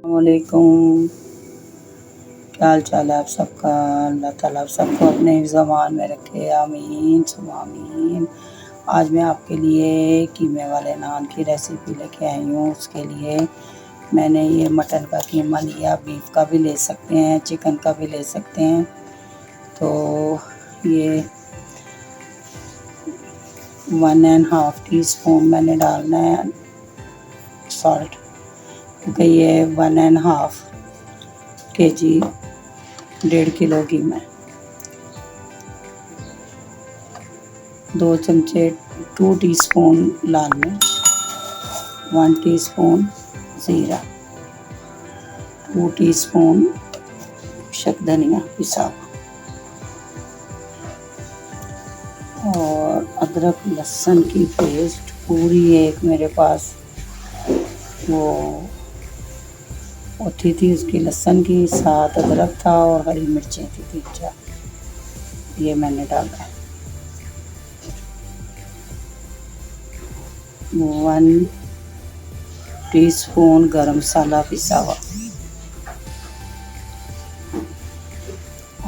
वालेकुम। क्या हाल चाल है आप सबका। अल्लाह ताला आप सबको अपने ज़बान में रखे, आमीन सुम्मा आमीन। आज मैं आपके लिए कीमे वाले नान की रेसिपी लेके आई हूँ। उसके लिए मैंने ये मटन का कीमा लिया, बीफ का भी ले सकते हैं, चिकन का भी ले सकते हैं। तो ये 1.5 टीस्पून मैंने डालना है सॉल्ट, क्योंकि ये 1.5 kg 1.5 किलो घी में 2 चमचे 2 टीस्पून लाल मिर्च, 1 टीस्पून ज़ीरा, 2 टीस्पून धनिया पिसा और अदरक लहसुन की पेस्ट पूरी एक मेरे पास वो होती थी, उसकी लहसुन की, साथ अदरक था और हरी मिर्चें थी 3-4, ये मैंने डाला है। 1 टीस्पून गरम मसाला पिसा हुआ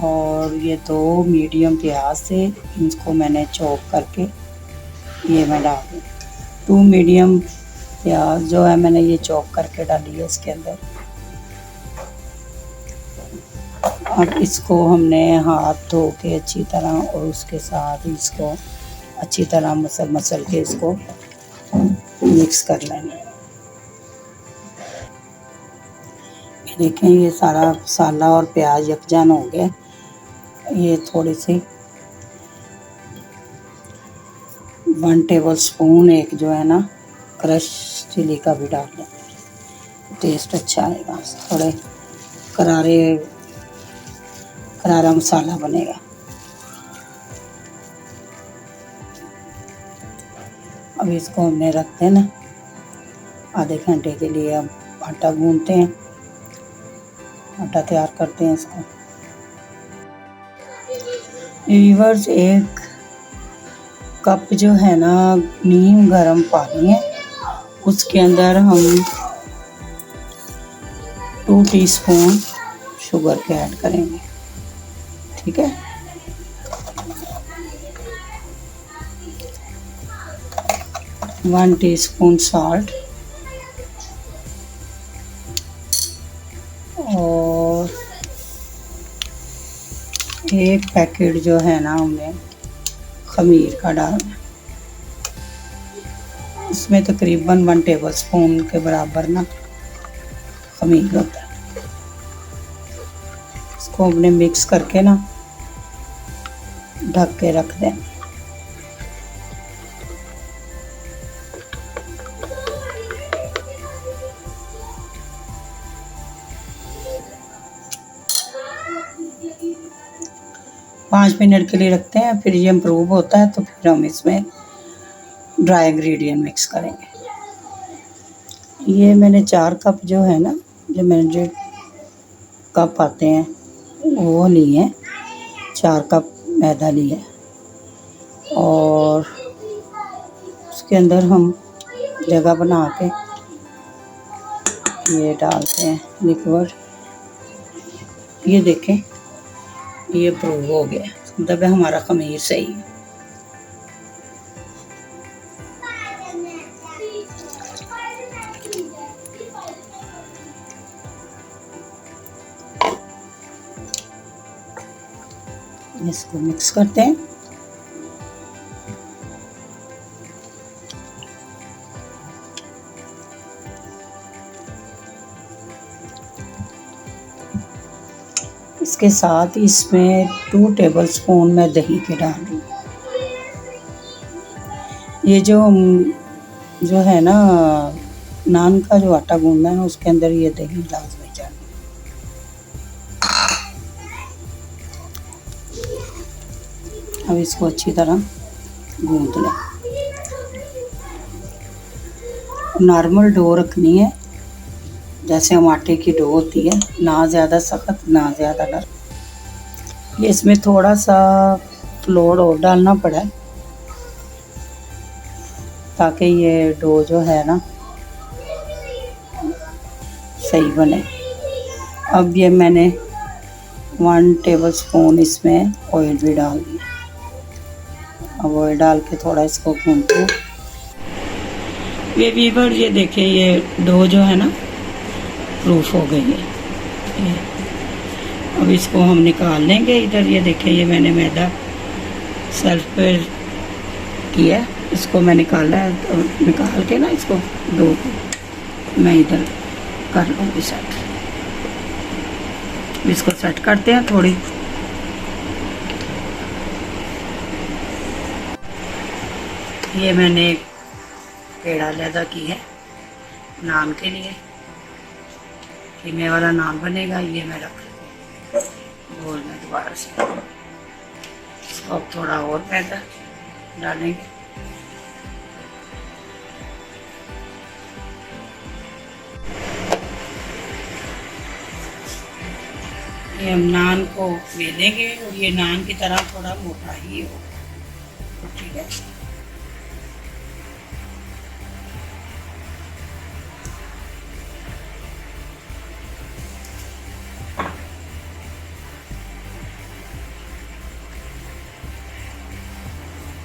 और ये 2 मीडियम प्याज थे, इनको मैंने चॉप करके ये मैं डाल दूँ। 2 मीडियम प्याज जो है मैंने ये चॉप करके डाली है इसके अंदर। अब इसको हमने हाथ धो के अच्छी तरह और उसके साथ इसको अच्छी तरह मसल के इसको मिक्स कर लेना। ये देखें, ये सारा मसाला और प्याज यकजान हो गया। ये थोड़ी सी 1 टेबलस्पून एक जो है ना क्रश चिली का भी डाल लें, टेस्ट अच्छा आएगा। थोड़े करारा मसाला बनेगा। अब इसको हमने रख देना आधे घंटे के लिए। अब आटा गूंथते हैं, आटा तैयार करते हैं इसको। व्यूअर्स, 1 कप जो है ना नीम गर्म पानी है, उसके अंदर हम 2 टीस्पून शुगर के ऐड करेंगे, ठीक है। वन टीस्पून सॉल्ट और 1 पैकेट जो है ना हमें खमीर का डालना है। इसमें तकरीबन 1 टेबलस्पून के बराबर ना खमीर होता है। इसको हमने मिक्स करके ना ढक के रख दें। पाँच मिनट के लिए रखते हैं, फिर ये इम्प्रूव होता है तो फिर हम इसमें ड्राई इंग्रेडिएंट मिक्स करेंगे। ये मैंने 4 कप जो है ना, जो मैंने 1.5 कप आते हैं वो लिए हैं, 4 कप मैदा लिए और उसके अंदर हम जगह बना के ये डालते हैं लिक्विड। ये देखें, ये प्रूव हो गया, मतलब हमारा खमीर सही है। इसको मिक्स करते हैं। इसके साथ इसमें 2 टेबलस्पून मैं दही के डाल दूँ। ये जो है ना नान का जो आटा गूंदना है उसके अंदर ये दही लाजमी जाना। अब इसको अच्छी तरह गूंद लें। नॉर्मल डो रखनी है, जैसे हम आटे की डो होती है, ना ज़्यादा सख्त ना ज़्यादा नरम। ये इसमें थोड़ा सा फ्लोर और डालना पड़ा है ताकि ये डो जो है ना सही बने। अब ये मैंने 1 टेबलस्पून इसमें ऑयल भी डाल दिया। अब ऑयल डाल के थोड़ा इसको भूनते हैं। ये वीवर ये देखें, ये डो जो है ना प्रूफ हो गई है। अब इसको हम निकाल लेंगे। इधर ये देखें, ये मैंने मैदा सेल्फ पे किया, इसको मैं निकाला है। तो निकाल के ना इसको डो को मैं इधर कर लूँगी सेट। इसको सेट करते हैं थोड़ी। ये मैंने पेड़ा लैदा की है नान के लिए, कीमे वाला नान बनेगा। ये मैं रख बोल में दोबारा से। इसको अब थोड़ा और मैदा डालेंगे। ये हम नान को बेलेंगे और ये नान की तरह थोड़ा मोटा ही हो, ठीक है।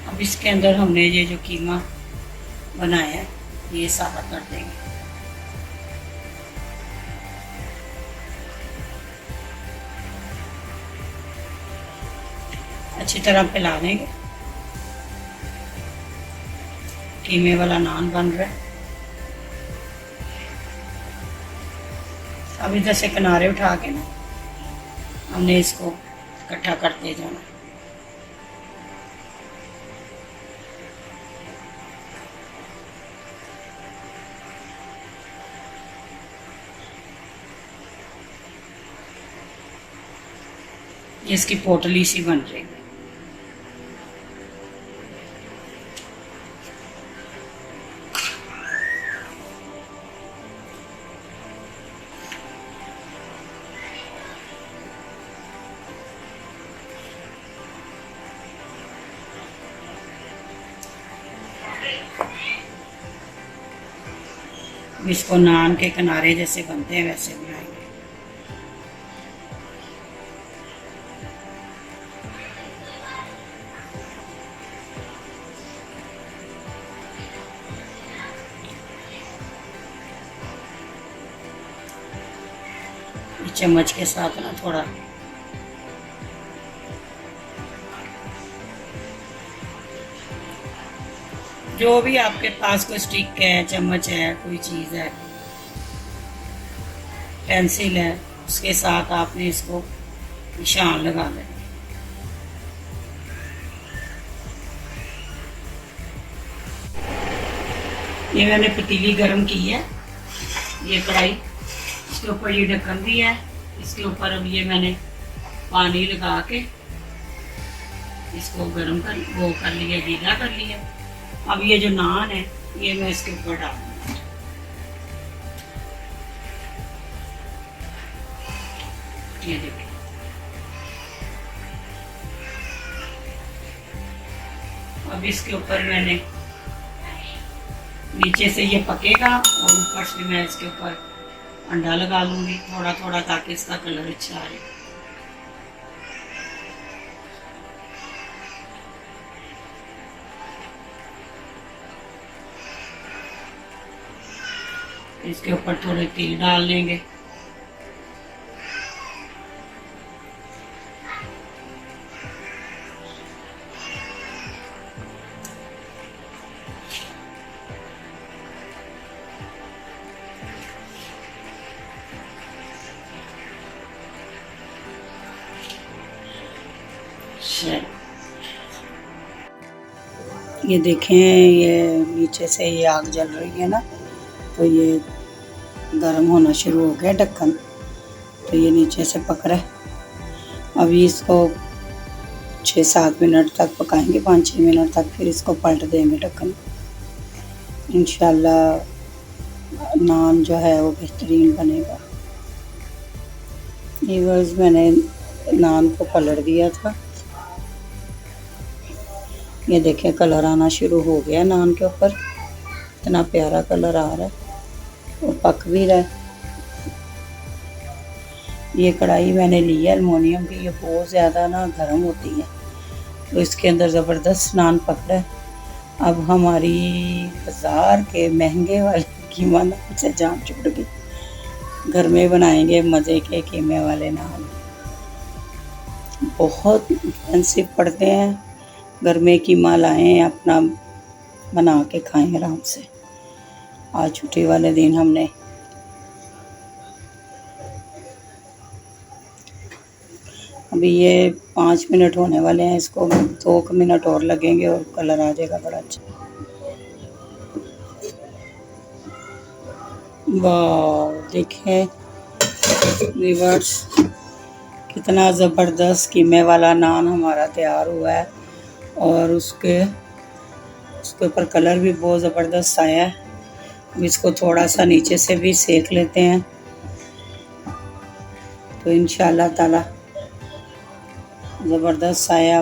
अब इसके अंदर हमने ये जो कीमा बनाया है ये सारा कर देंगे। अच्छी तरह फैला देंगे। कीमे वाला नान बन रहा है। अब इधर से किनारे उठा के ना हमने इसको इकट्ठा करते जाना। इसकी पोटली सी बन रही है। इसको नान के किनारे जैसे बनते हैं वैसे बनाएंगे। चम्मच के साथ ना थोड़ा जो भी आपके पास कोई स्टिक है, चम्मच है, कोई चीज़ है, पेंसिल है, उसके साथ आपने इसको निशान लगा लेना। ये मैंने पतीली गरम की है, ये कढ़ाई, इसके ऊपर ये ढक्कन भी है। इसके ऊपर अब ये मैंने पानी लगा के इसको गरम कर लिया, गीला कर लिया। अब ये जो नान है ये मैं इसके ऊपर डालूंगी। ये देखिए, अब इसके ऊपर मैंने नीचे से ये पकेगा और ऊपर से मैं इसके ऊपर अंडा लगा लूंगी थोड़ा थोड़ा, ताकि इसका कलर अच्छा आए। इसके ऊपर थोड़े तिल डाल लेंगे। ये देखें, ये नीचे से ये आग जल रही है ना, तो ये गर्म होना शुरू हो गया ढक्कन, तो ये नीचे से पक रहा है। अभी इसको 6-7 मिनट तक पकाएंगे, 5-6 मिनट तक, फिर इसको पलट देंगे ढक्कन। इंशाल्लाह नान जो है वो बेहतरीन बनेगा। ये बस मैंने नान को पलट दिया था। ये देखें कलर आना शुरू हो गया नान के ऊपर, इतना प्यारा कलर आ रहा है और पक भी रहा है। ये कढ़ाई मैंने ली है एलुमिनियम की, ये बहुत ज़्यादा ना गर्म होती है, तो इसके अंदर ज़बरदस्त नान पकड़ा है। अब हमारी बाज़ार के महंगे वाले कीमा नान से जान छूट गई। घर में बनाएंगे मज़े के कीमे वाले नान, बहुत एक्सपेंसिव पड़ते हैं। घर में कीमा लाएं, अपना बना के खाएं आराम से। आज छुट्टी वाले दिन हमने अभी ये 5 मिनट होने वाले हैं, इसको 2 मिनट और लगेंगे और कलर आ जाएगा बड़ा अच्छा। वाह देखें व्यूअर्स, कितना ज़बरदस्त कीमे वाला नान हमारा तैयार हुआ है, और उसके ऊपर कलर भी बहुत ज़बरदस्त आया है। अब इसको थोड़ा सा नीचे से भी सेक लेते हैं, तो इंशाल्लाह ताला ज़बरदस्त आया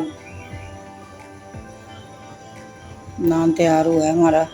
नान तैयार हुआ है हमारा।